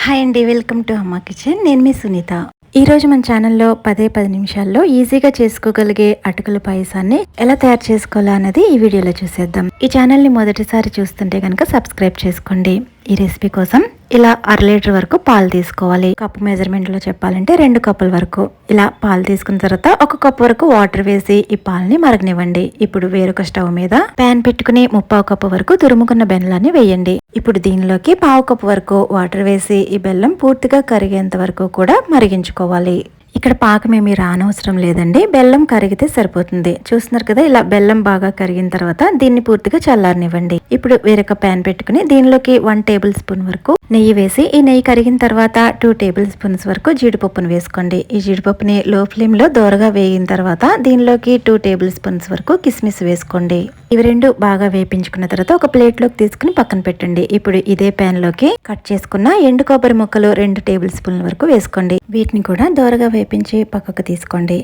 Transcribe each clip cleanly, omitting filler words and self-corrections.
Hi అండి, welcome to అమ్మ kitchen. నేను మీ సునీత. ఈరోజు మన ఛానల్లో 10 నిమిషాల్లో ఈజీగా చేసుకోగలిగే అటుకుల పాయసాన్ని ఎలా తయారు చేసుకోవాలా అన్నది ఈ వీడియోలో చూసేద్దాం. ఈ ఛానల్ని మొదటిసారి చూస్తుంటే కనుక సబ్స్క్రైబ్ చేసుకోండి. ఈ రెసిపీ కోసం ఇలా 1/2 లీటర్ వరకు పాలు తీసుకోవాలి. కప్పు మెజర్మెంట్ లో చెప్పాలంటే 2 కప్పుల వరకు. ఇలా పాలు తీసుకున్న తర్వాత 1 కప్పు వరకు వాటర్ వేసి ఈ పాలని మరగనివ్వండి. ఇప్పుడు వేరొక స్టవ్ మీద ప్యాన్ పెట్టుకుని 1/4 కప్పు వరకు తురుముకున్న బెల్లాన్ని వేయండి. ఇప్పుడు దీనిలోకి 1/4 కప్పు వరకు వాటర్ వేసి ఈ బెల్లం పూర్తిగా కరిగేంత వరకు కూడా మరిగించుకోవాలి. ఇక్కడ పాకం ఏమీ రానవసరం లేదండి, బెల్లం కరిగితే సరిపోతుంది. చూస్తున్నారు కదా, ఇలా బెల్లం బాగా కరిగిన తర్వాత దీన్ని పూర్తిగా చల్లారనివ్వండి. ఇప్పుడు వేరొక ప్యాన్ పెట్టుకుని దీనిలోకి 1 టేబుల్ స్పూన్ వరకు నెయ్యి వేసి ఈ నెయ్యి కరిగిన తర్వాత 2 టేబుల్ స్పూన్స్ వరకు జీడిపప్పును వేసుకోండి. ఈ జీడిపప్పుని లో ఫ్లేమ్ లో దోరగా వేగిన తర్వాత దీనిలోకి 2 టేబుల్ స్పూన్స్ వరకు కిస్మిస్ వేసుకోండి. ఇవి రెండు బాగా వేపించుకున్న తర్వాత ఒక ప్లేట్ లోకి తీసుకుని పక్కన పెట్టండి. ఇప్పుడు ఇదే ప్యాన్ లోకి కట్ చేసుకున్న ఎండు కొబ్బరి ముక్కలు 2 టేబుల్ స్పూన్ల వరకు వేసుకోండి. వీటిని కూడా దోరగా వేపించి పక్కకు తీసుకోండి.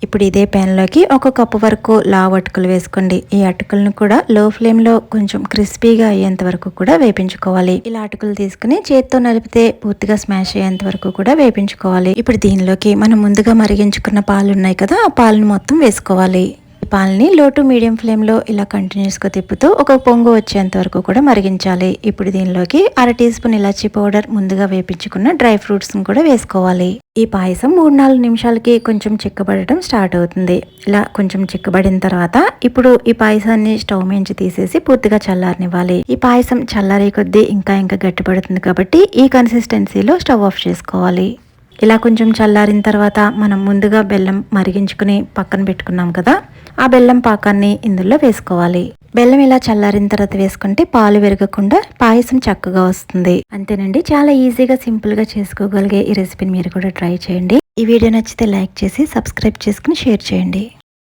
ఇప్పుడు ఇదే ప్యాన్ లోకి 1 కప్పు వరకు లావు అటుకులు వేసుకోండి. ఈ అటుకులను కూడా లో ఫ్లేమ్ లో కొంచెం క్రిస్పీగా అయ్యేంత వరకు కూడా వేపించుకోవాలి. ఇలా అటుకులు తీసుకుని చేత్తో నలిపితే పూర్తిగా స్మాష్ అయ్యేంత వరకు కూడా వేపించుకోవాలి. ఇప్పుడు దీనిలోకి మనం ముందుగా మరిగించుకున్న పాలు ఉన్నాయి కదా, ఆ పాలను మొత్తం వేసుకోవాలి. పాలని లో టు మీడియం ఫ్లేమ్ లో ఇలా కంటిన్యూస్ గా తిప్పుతూ ఒక పొంగు వచ్చేంత వరకు కూడా మరిగించాలి. ఇప్పుడు దీనిలోకి 1/2 టీ స్పూన్ ఇలాచీ పౌడర్, ముందుగా వేపించుకున్న డ్రై ఫ్రూట్స్ కూడా వేసుకోవాలి. ఈ పాయసం 3-4 నిమిషాలకి కొంచెం చిక్కబడటం స్టార్ట్ అవుతుంది. ఇలా కొంచెం చిక్కబడిన తర్వాత ఇప్పుడు ఈ పాయసాన్ని స్టవ్ నుంచి తీసేసి పూర్తిగా చల్లారనివ్వాలి. ఈ పాయసం చల్లారే కొద్దీ ఇంకా గట్టిపడుతుంది కాబట్టి ఈ కన్సిస్టెన్సీలో స్టవ్ ఆఫ్ చేసుకోవాలి. ఇలా కొంచెం చల్లారిన తర్వాత మనం ముందుగా బెల్లం మరిగించుకుని పక్కన పెట్టుకున్నాం కదా, ఆ బెల్లం పాకాన్ని ఇందులో వేసుకోవాలి. బెల్లం ఇలా చల్లారిన తర్వాత వేసుకుంటే పాలు విరగకుండా పాయసం చక్కగా వస్తుంది. అంతేనండి, చాలా ఈజీగా సింపుల్ గా చేసుకోగలిగే ఈ రెసిపీని మీరు కూడా ట్రై చేయండి. ఈ వీడియో నచ్చితే లైక్ చేసి సబ్స్క్రైబ్ చేసుకుని షేర్ చేయండి.